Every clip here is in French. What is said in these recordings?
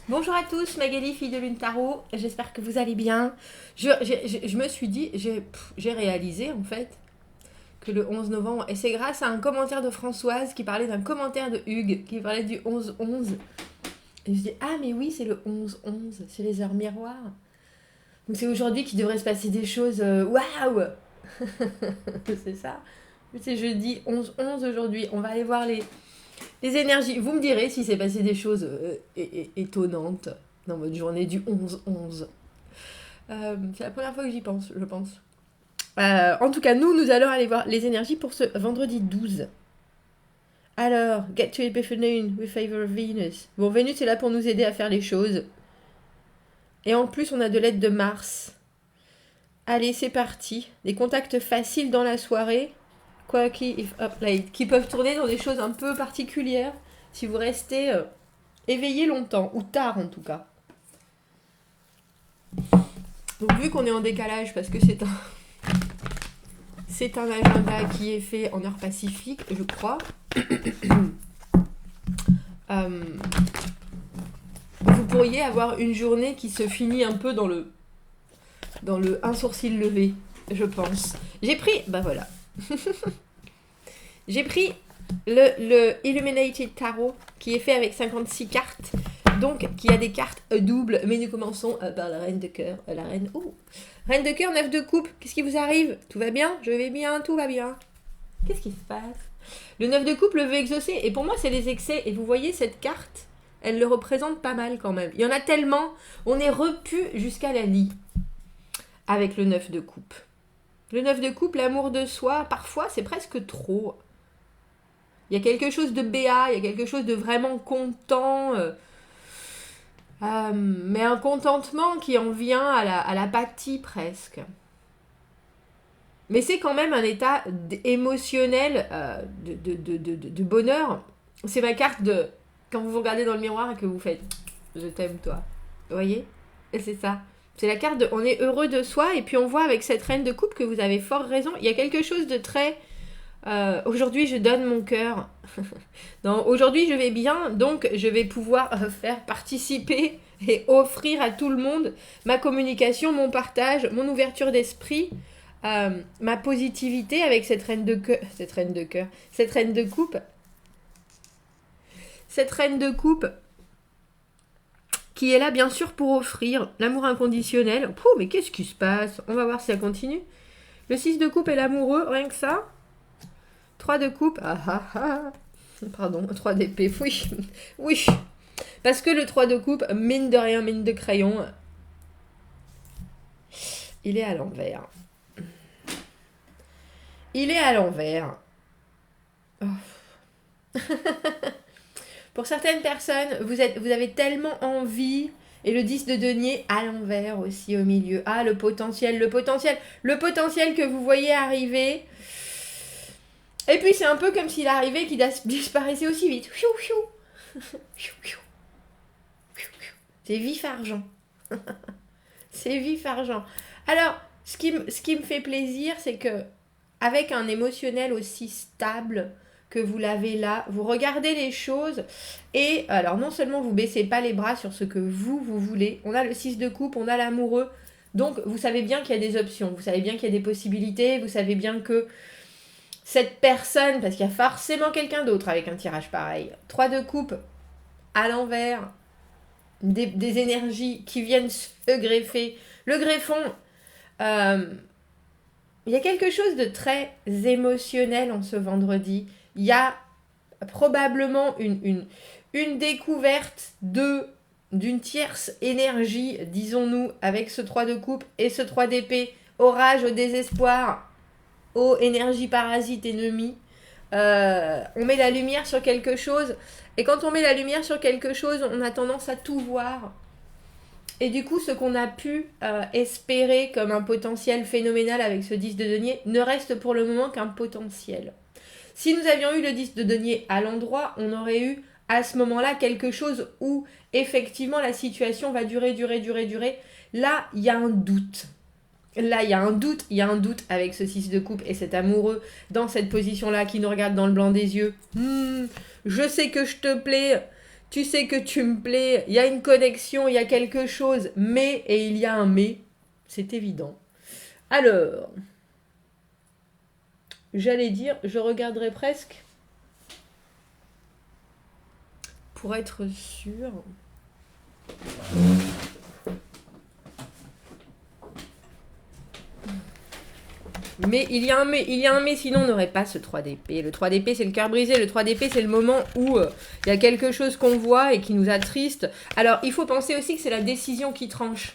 Bonjour à tous, Magali, fille de Lune Tarot. J'espère que vous allez bien. Je me suis dit, j'ai réalisé en fait que le 11 novembre, et c'est grâce à un commentaire de Françoise qui parlait d'un commentaire de Hugues qui parlait du 11-11. Et je me suis dit, ah mais oui, c'est le 11-11, c'est les heures miroirs. Donc c'est aujourd'hui qu'il devrait se passer des choses. Waouh. C'est ça. C'est jeudi 11-11 aujourd'hui. On va aller voir les énergies. Vous me direz si c'est passé des choses étonnantes dans votre journée du 11-11. C'est la première fois que j'y pense, je pense. En tout cas, nous allons aller voir les énergies pour ce vendredi 12. Alors, get to Epiphany with favor of Venus. Bon, Vénus est là pour nous aider à faire les choses. Et en plus, on a de l'aide de Mars. Allez, c'est parti. Des contacts faciles dans la soirée. Quirky if up late. Qui peuvent tourner dans des choses un peu particulières si vous restez éveillé longtemps, ou tard en tout cas. Donc vu qu'on est en décalage parce que c'est un agenda qui est fait en heure pacifique, je crois. Vous pourriez avoir une journée qui se finit un peu dans le un sourcil levé, je pense. J'ai pris, bah voilà. J'ai pris le Illuminated Tarot qui est fait avec 56 cartes. Donc, qui a des cartes doubles. Mais nous commençons par la reine de cœur. La reine. Reine de cœur, 9 de coupe. Qu'est-ce qui vous arrive? Tout va bien? Je vais bien, tout va bien. Qu'est-ce qui se passe? Le 9 de coupe, le vœu exaucé. Et pour moi, c'est les excès. Et vous voyez, cette carte, elle le représente pas mal quand même. Il y en a tellement. On est repu jusqu'à la lie avec le 9 de coupe. Le 9 de coupe, l'amour de soi, parfois, c'est presque trop. Il y a quelque chose de béat, il y a quelque chose de vraiment content. Mais un contentement qui en vient à l'apathie presque. Mais c'est quand même un état émotionnel de bonheur. C'est ma carte de... Quand vous vous regardez dans le miroir et que vous faites « Je t'aime toi ». Vous voyez? Et c'est ça. C'est la carte de... On est heureux de soi et puis on voit avec cette reine de coupe que vous avez fort raison. Il y a quelque chose de très... aujourd'hui, je donne mon cœur. Aujourd'hui, je vais bien, donc je vais pouvoir faire participer et offrir à tout le monde ma communication, mon partage, mon ouverture d'esprit, ma positivité avec cette reine de cœur, cette reine de coupe, cette reine de coupe qui est là bien sûr pour offrir l'amour inconditionnel. Pouh, mais qu'est-ce qui se passe? On va voir si ça continue. Le 6 de coupe est l'amoureux, rien que ça. 3 de coupe, pardon, 3 d'épée, oui, oui. Parce que le 3 de coupe, mine de rien, mine de crayon, il est à l'envers. Il est à l'envers. Oh. Pour certaines personnes, vous avez tellement envie, et le 10 de denier à l'envers aussi au milieu. Ah, le potentiel que vous voyez arriver. Et puis c'est un peu comme s'il arrivait qu'il disparaissait aussi vite. C'est vif argent. C'est vif argent. Alors, ce qui me fait plaisir, c'est que avec un émotionnel aussi stable que vous l'avez là, vous regardez les choses et alors non seulement vous baissez pas les bras sur ce que vous voulez, on a le 6 de coupe, on a l'amoureux, donc vous savez bien qu'il y a des options, vous savez bien qu'il y a des possibilités, vous savez bien que cette personne, parce qu'il y a forcément quelqu'un d'autre avec un tirage pareil, 3 de coupe à l'envers, des énergies qui viennent se greffer, le greffon, il y a quelque chose de très émotionnel en ce vendredi. Il y a probablement une découverte d'une tierce énergie, disons-nous, avec ce 3 de coupe et ce 3 d'épée, orage au désespoir, aux énergies parasites ennemies. On met la lumière sur quelque chose, et quand on met la lumière sur quelque chose, on a tendance à tout voir. Et du coup, ce qu'on a pu espérer comme un potentiel phénoménal avec ce 10 de denier ne reste pour le moment qu'un potentiel. Si nous avions eu le 10 de denier à l'endroit, on aurait eu à ce moment-là quelque chose où effectivement la situation va durer. Là, il y a un doute. Il y a un doute avec ce 6 de coupe et cet amoureux dans cette position-là qui nous regarde dans le blanc des yeux. Je sais que je te plais, tu sais que tu me plais, il y a une connexion, il y a quelque chose, mais, et il y a un mais, c'est évident. Alors, j'allais dire, je regarderai presque pour être sûre. Mais il y a un mais, sinon on n'aurait pas ce 3 d'épée. Le 3 d'épée, c'est le cœur brisé. Le 3 d'épée, c'est le moment où il y a quelque chose qu'on voit et qui nous attriste. Alors, il faut penser aussi que c'est la décision qui tranche.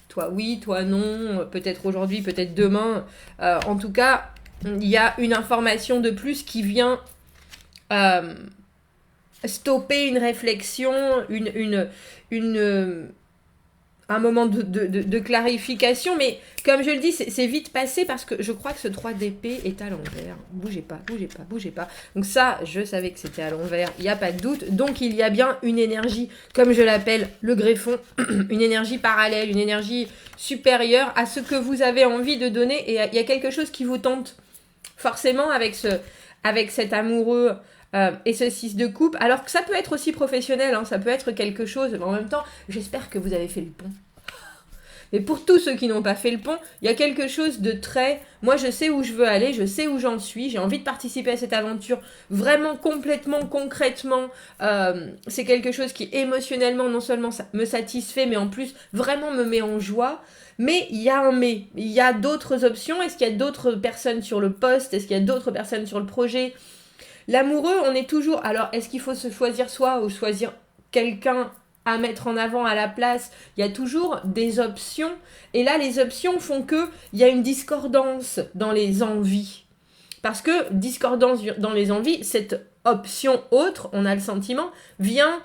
Toi oui, toi non, peut-être aujourd'hui, peut-être demain. En tout cas, il y a une information de plus qui vient stopper une réflexion, un moment de clarification, mais comme je le dis, c'est vite passé parce que je crois que ce 3 d'épée est à l'envers. Bougez pas, bougez pas, bougez pas. Donc ça, je savais que c'était à l'envers, il n'y a pas de doute. Donc il y a bien une énergie, comme je l'appelle, le greffon, une énergie parallèle, une énergie supérieure à ce que vous avez envie de donner. Et il y a quelque chose qui vous tente forcément avec cet amoureux et ce 6 de coupe, alors que ça peut être aussi professionnel, hein, ça peut être quelque chose, mais en même temps, j'espère que vous avez fait le pont. Mais pour tous ceux qui n'ont pas fait le pont, il y a quelque chose de très... Moi, je sais où je veux aller, je sais où j'en suis, j'ai envie de participer à cette aventure vraiment complètement, concrètement. C'est quelque chose qui émotionnellement, non seulement me satisfait, mais en plus, vraiment me met en joie. Mais il y a un mais. Il y a d'autres options. Est-ce qu'il y a d'autres personnes sur le poste? Est-ce qu'il y a d'autres personnes sur le projet? L'amoureux, on est toujours... Alors, est-ce qu'il faut se choisir soi ou choisir quelqu'un à mettre en avant à la place? Il y a toujours des options. Et là, les options font qu'il y a une discordance dans les envies. Parce que discordance dans les envies, cette option autre, on a le sentiment, vient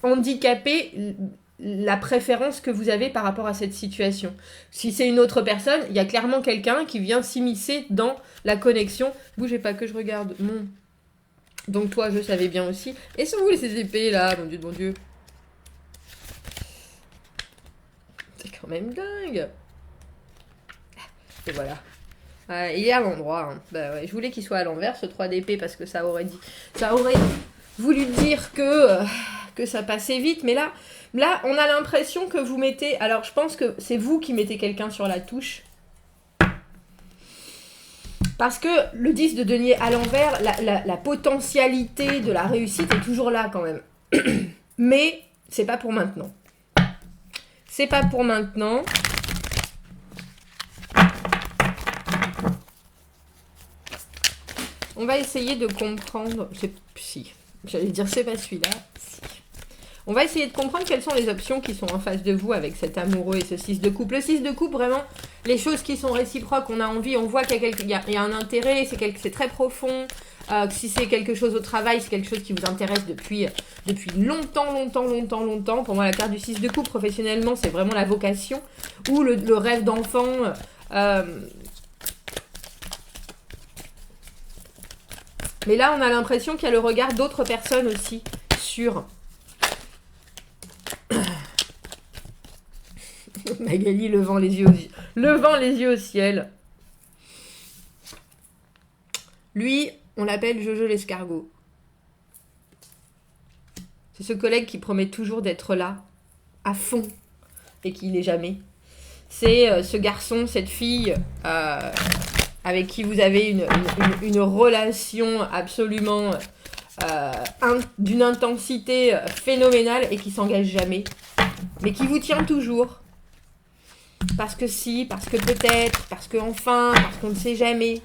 handicaper la préférence que vous avez par rapport à cette situation. Si c'est une autre personne, il y a clairement quelqu'un qui vient s'immiscer dans la connexion. Bougez pas que je regarde mon... Donc toi, je savais bien aussi. Et sont où ces épées là? Mon dieu de mon dieu. C'est quand même dingue. Et voilà. Il est à l'endroit. Hein. Bah ouais, je voulais qu'il soit à l'envers, ce 3 d'épée, parce que ça aurait voulu dire que ça passait vite. Mais là, on a l'impression que vous mettez... Alors, je pense que c'est vous qui mettez quelqu'un sur la touche. Parce que le 10 de denier à l'envers, la potentialité de la réussite est toujours là quand même. Mais c'est pas pour maintenant. C'est pas pour maintenant. On va essayer de comprendre... Si, j'allais dire c'est pas celui-là. Si. On va essayer de comprendre quelles sont les options qui sont en face de vous avec cet amoureux et ce 6 de coupe. Le 6 de coupe, vraiment, les choses qui sont réciproques, on a envie, on voit qu'il y a un intérêt, c'est très profond. Si c'est quelque chose au travail, c'est quelque chose qui vous intéresse depuis longtemps. Pour moi, la carte du 6 de coupe, professionnellement, c'est vraiment la vocation ou le rêve d'enfant. Mais là, on a l'impression qu'il y a le regard d'autres personnes aussi sur... Magali levant les yeux au ciel. Lui, on l'appelle Jojo l'escargot. C'est ce collègue qui promet toujours d'être là, à fond, et qui n'est jamais. C'est ce garçon, cette fille, avec qui vous avez une relation absolument d'une intensité phénoménale et qui s'engage jamais, mais qui vous tient toujours. Parce que si, parce que peut-être, parce que enfin, parce qu'on ne sait jamais.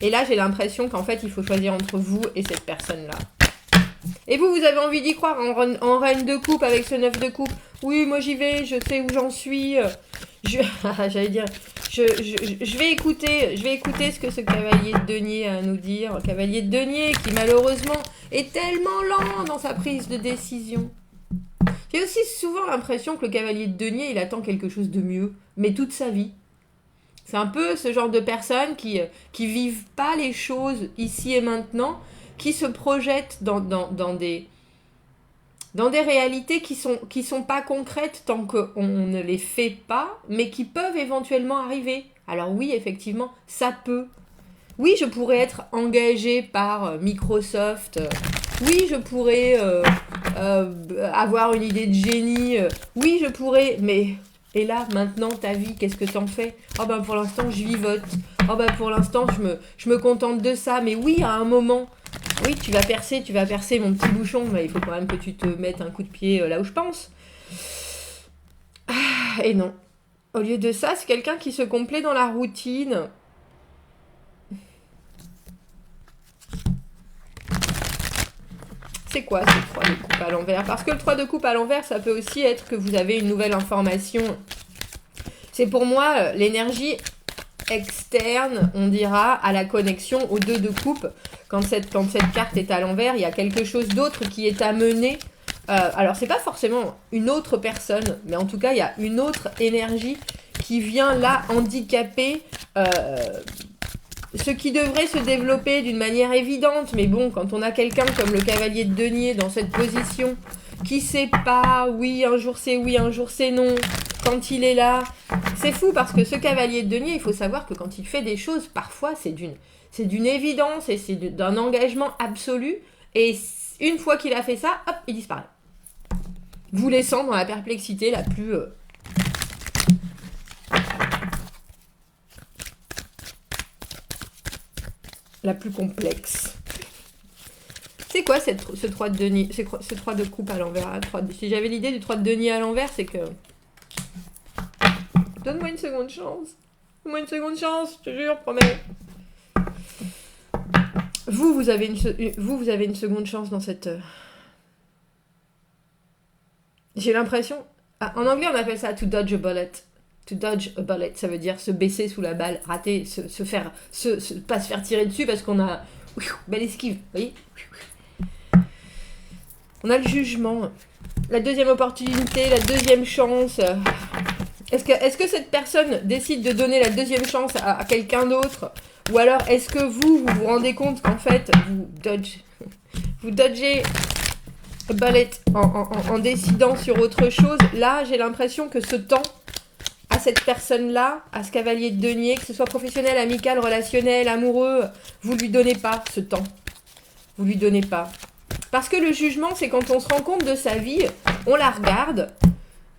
Et là, j'ai l'impression qu'en fait, il faut choisir entre vous et cette personne-là. Et vous avez envie d'y croire en reine de coupe avec ce 9 de coupe. Oui, moi j'y vais, je sais où j'en suis. J'allais dire, je vais écouter ce que ce cavalier de denier a à nous dire. Cavalier de denier qui malheureusement est tellement lent dans sa prise de décision. J'ai aussi souvent l'impression que le cavalier de denier, il attend quelque chose de mieux, mais toute sa vie. C'est un peu ce genre de personnes qui vivent pas les choses ici et maintenant, qui se projettent dans des réalités qui sont pas concrètes tant qu'on ne les fait pas, mais qui peuvent éventuellement arriver. Alors oui, effectivement, ça peut. Oui, je pourrais être engagée par Microsoft. Oui, je pourrais avoir une idée de génie. Oui, je pourrais, mais... Et là, maintenant, ta vie, qu'est-ce que t'en fais? Oh ben pour l'instant, je vivote. Oh ben pour l'instant, je me contente de ça. Mais oui, à un moment, oui, tu vas percer, mon petit bouchon. Mais il faut quand même que tu te mettes un coup de pied là où je pense. Ah, et non. Au lieu de ça, c'est quelqu'un qui se complaît dans la routine. C'est quoi ce 3 de coupe à l'envers? Parce que le 3 de coupe à l'envers, ça peut aussi être que vous avez une nouvelle information. C'est pour moi l'énergie externe, on dira, à la connexion au 2 de coupe. Quand cette carte est à l'envers, il y a quelque chose d'autre qui est amené. Alors, c'est pas forcément une autre personne, mais en tout cas, il y a une autre énergie qui vient là handicaper ce qui devrait se développer d'une manière évidente. Mais bon, quand on a quelqu'un comme le cavalier de denier dans cette position, qui sait pas, oui, un jour c'est oui, un jour c'est non, quand il est là, c'est fou parce que ce cavalier de denier, il faut savoir que quand il fait des choses, parfois c'est d'une évidence et c'est d'un engagement absolu. Et une fois qu'il a fait ça, hop, il disparaît. Vous laissant dans la perplexité la plus... la plus complexe. C'est quoi ce 3 de denier, ce 3 de coupe à l'envers? Si j'avais l'idée du 3 de denier à l'envers, c'est que... Donne-moi une seconde chance. Donne-moi une seconde chance, je te jure, promets. Vous avez une seconde chance dans cette... J'ai l'impression... Ah, en anglais, on appelle ça to dodge a bullet. To dodge a bullet, ça veut dire se baisser sous la balle, rater, pas se faire tirer dessus parce qu'on a... Belle esquive, vous voyez? On a le jugement, la deuxième opportunité, la deuxième chance. Est-ce que cette personne décide de donner la deuxième chance à quelqu'un d'autre? Ou alors est-ce que vous vous rendez compte qu'en fait, vous dodgez a bullet en décidant sur autre chose? Là, j'ai l'impression que ce temps à cette personne-là, à ce cavalier de denier, que ce soit professionnel, amical, relationnel, amoureux, vous lui donnez pas ce temps. Vous lui donnez pas. Parce que le jugement, c'est quand on se rend compte de sa vie, on la regarde.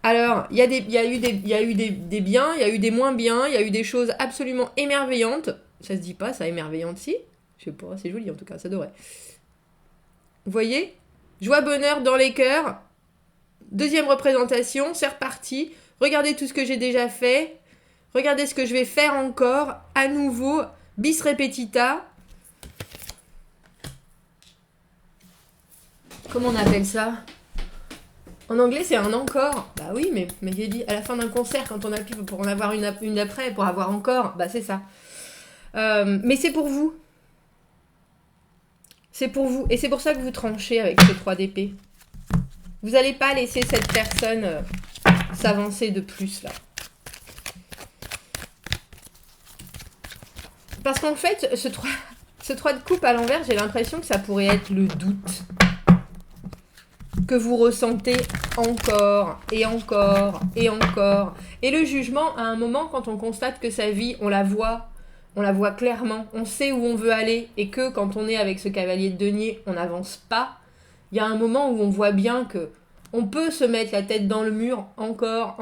Alors, il y a eu des biens, il y a eu des moins biens, il y a eu des choses absolument émerveillantes. Ça se dit pas, ça, émerveillante, si? Je sais pas, c'est joli en tout cas, ça devrait. Vous voyez? Joie, bonheur dans les cœurs. Deuxième représentation, c'est reparti. Regardez tout ce que j'ai déjà fait. Regardez ce que je vais faire encore. À nouveau, bis repetita. Comment on appelle ça? En anglais, c'est un encore. Bah oui, mais j'ai dit à la fin d'un concert, quand on appuie pour en avoir une d'après, pour avoir encore, bah c'est ça. Mais c'est pour vous. C'est pour vous. Et c'est pour ça que vous tranchez avec ce 3 d'épée. Vous n'allez pas laisser cette personne s'avancer de plus, là. Parce qu'en fait, ce 3 de coupe à l'envers, j'ai l'impression que ça pourrait être le doute que vous ressentez encore et encore et encore. Et le jugement, à un moment, quand on constate que sa vie, on la voit clairement, on sait où on veut aller, et que quand on est avec ce cavalier de denier, on n'avance pas, il y a un moment où on voit bien que on peut se mettre la tête dans le mur encore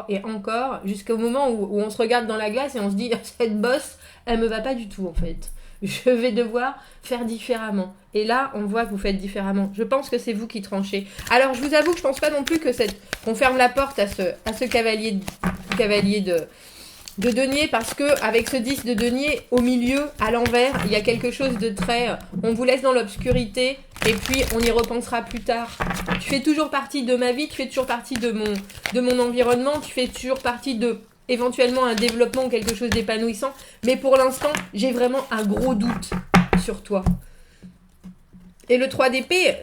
et encore, jusqu'au moment où on se regarde dans la glace et on se dit « Cette bosse, elle me va pas du tout en fait. Je vais devoir faire différemment. » Et là, on voit que vous faites différemment. Je pense que c'est vous qui tranchez. Alors, je vous avoue que je pense pas non plus qu'on ferme la porte à ce cavalier de denier, parce que avec ce 10 de denier au milieu, à l'envers, il y a quelque chose de très... On vous laisse dans l'obscurité et puis on y repensera plus tard. Tu fais toujours partie de ma vie, tu fais toujours partie de mon environnement, tu fais toujours partie de éventuellement un développement ou quelque chose d'épanouissant. Mais pour l'instant, j'ai vraiment un gros doute sur toi. Et le 3 d'épée,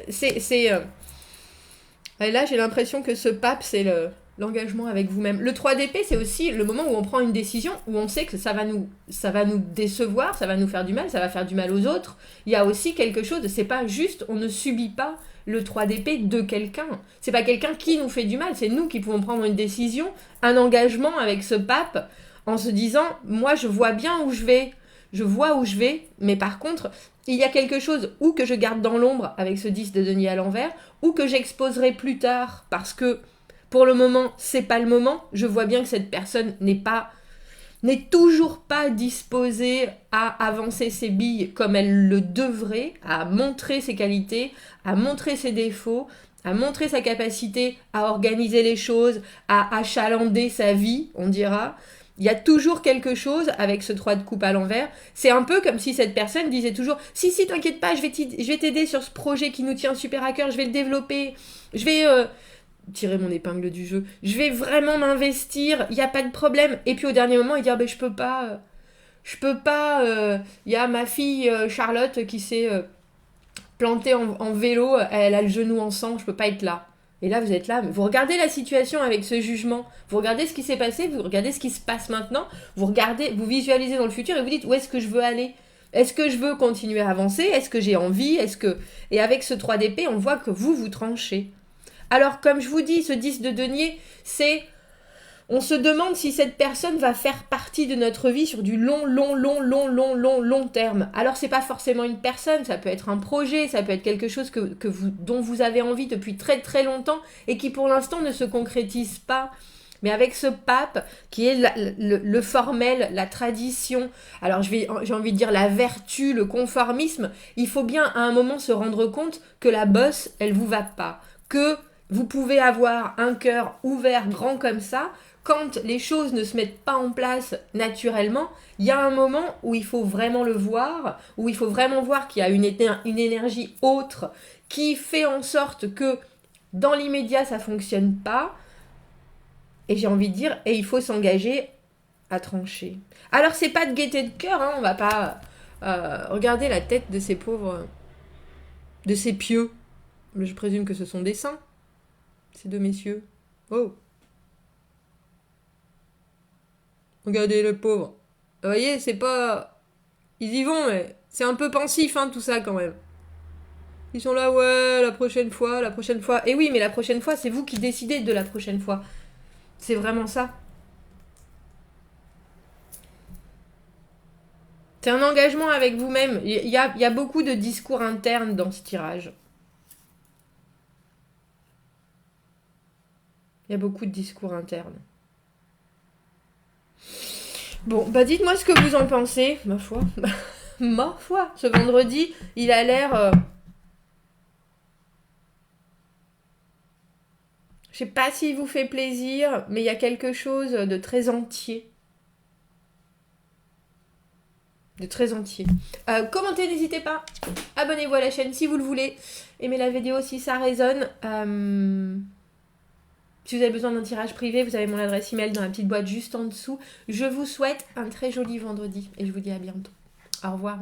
et là, j'ai l'impression que ce pape, c'est l'engagement avec vous-même. Le 3 d'épée, c'est aussi le moment où on prend une décision, où on sait que ça va nous décevoir, ça va nous faire du mal, ça va faire du mal aux autres. Il y a aussi quelque chose, c'est pas juste, on ne subit pas le 3 d'épée de quelqu'un. C'est pas quelqu'un qui nous fait du mal, c'est nous qui pouvons prendre une décision, un engagement avec ce pape, en se disant, moi je vois bien où je vais. je vois où je vais, mais par contre, il y a quelque chose ou que je garde dans l'ombre avec ce 10 de denier à l'envers, ou que j'exposerai plus tard parce que pour le moment, c'est pas le moment. Je vois bien que cette personne n'est toujours pas disposée à avancer ses billes comme elle le devrait, à montrer ses qualités, à montrer ses défauts, à montrer sa capacité à organiser les choses, à achalander sa vie, on dira. Il y a toujours quelque chose avec ce 3 de coupe à l'envers. C'est un peu comme si cette personne disait toujours « Si, t'inquiète pas, je vais t'aider sur ce projet qui nous tient super à cœur, je vais le développer, je vais tirer mon épingle du jeu, je vais vraiment m'investir, il n'y a pas de problème. » Et puis au dernier moment, il dit « je peux pas, il y a ma fille Charlotte qui s'est plantée en vélo, elle a le genou en sang, je peux pas être là. » Et là, vous êtes là, vous regardez la situation avec ce jugement, vous regardez ce qui s'est passé, vous regardez ce qui se passe maintenant, vous regardez, vous visualisez dans le futur et vous dites où est-ce que je veux aller ? Est-ce que je veux continuer à avancer ? Est-ce que j'ai envie ? Et avec ce 3 d'épée, on voit que vous tranchez. Alors, comme je vous dis, ce 10 de denier, c'est... On se demande si cette personne va faire partie de notre vie sur du long terme. Alors, c'est pas forcément une personne, ça peut être un projet, ça peut être quelque chose dont vous avez envie depuis très très longtemps et qui pour l'instant ne se concrétise pas. Mais avec ce pape, qui est le formel, la tradition, alors j'ai envie de dire la vertu, le conformisme, il faut bien à un moment se rendre compte que la bosse, elle vous va pas. Que vous pouvez avoir un cœur ouvert, grand comme ça, quand les choses ne se mettent pas en place naturellement, il y a un moment où il faut vraiment le voir, où il faut vraiment voir qu'il y a une énergie autre qui fait en sorte que dans l'immédiat, ça ne fonctionne pas. Et j'ai envie de dire, et il faut s'engager à trancher. Alors, c'est pas de gaieté de cœur, hein, on va pas regarder la tête de ces pauvres, de ces pieux. Je présume que ce sont des saints, ces deux messieurs. Oh! Regardez le pauvre. Vous voyez, c'est pas... Ils y vont, mais c'est un peu pensif, hein, tout ça, quand même. Ils sont là, ouais, la prochaine fois, la prochaine fois. Et oui, mais la prochaine fois, c'est vous qui décidez de la prochaine fois. C'est vraiment ça. C'est un engagement avec vous-même. Il y a beaucoup de discours internes dans ce tirage. Il y a beaucoup de discours internes. Bon, bah dites-moi ce que vous en pensez, ma foi. Ma foi, ce vendredi, il a l'air... Je sais pas s'il vous fait plaisir, mais il y a quelque chose de très entier. Commentez, n'hésitez pas. Abonnez-vous à la chaîne si vous le voulez. Aimez la vidéo si ça résonne. Si vous avez besoin d'un tirage privé, vous avez mon adresse email dans la petite boîte juste en dessous. Je vous souhaite un très joli vendredi et je vous dis à bientôt. Au revoir.